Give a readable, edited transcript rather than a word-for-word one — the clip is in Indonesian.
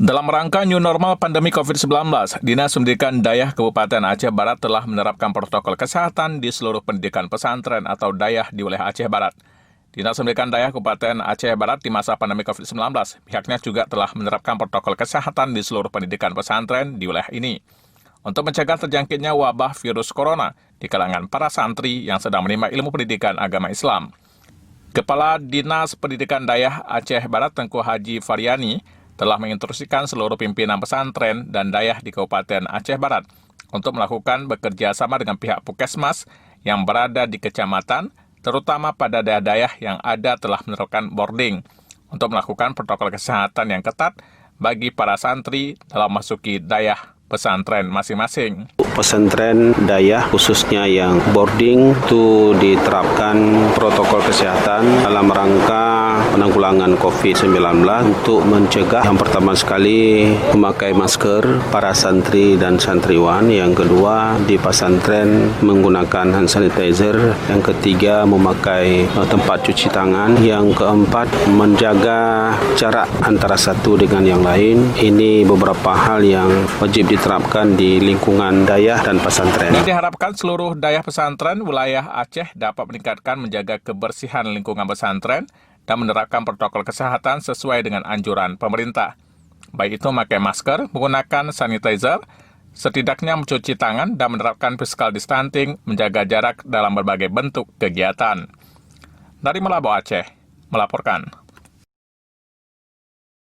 Dalam rangka new normal pandemi COVID-19, Dinas Pendidikan Dayah Kabupaten Aceh Barat telah menerapkan protokol kesehatan di seluruh pendidikan pesantren atau dayah di wilayah Aceh Barat. Dinas Pendidikan Dayah Kabupaten Aceh Barat di masa pandemi COVID-19, pihaknya juga telah menerapkan protokol kesehatan di seluruh pendidikan pesantren di wilayah ini untuk mencegah terjangkitnya wabah virus corona di kalangan para santri yang sedang menimba ilmu pendidikan agama Islam. Kepala Dinas Pendidikan Dayah Aceh Barat Tengku Haji Faryani telah menginstruksikan seluruh pimpinan pesantren dan dayah di Kabupaten Aceh Barat untuk melakukan bekerja sama dengan pihak Puskesmas yang berada di kecamatan, terutama pada daerah-daerah yang ada telah menerapkan boarding untuk melakukan protokol kesehatan yang ketat bagi para santri dalam masuki dayah pesantren masing-masing. Pesantren dayah khususnya yang boarding itu diterapkan protokol kesehatan dalam rangka penanggulangan COVID-19 untuk mencegah yang pertama sekali memakai masker para santri dan santriwan, yang kedua di pesantren menggunakan hand sanitizer, yang ketiga memakai tempat cuci tangan, yang keempat menjaga jarak antara satu dengan yang lain. Ini beberapa hal yang wajib diterapkan di lingkungan dayah dan pesantren. Ini diharapkan seluruh dayah pesantren wilayah Aceh dapat meningkatkan menjaga kebersihan lingkungan pesantren dan menerapkan protokol kesehatan sesuai dengan anjuran pemerintah. Baik itu memakai masker, menggunakan sanitizer, setidaknya mencuci tangan dan menerapkan physical distancing, menjaga jarak dalam berbagai bentuk kegiatan. Dari Melavau Aceh, melaporkan.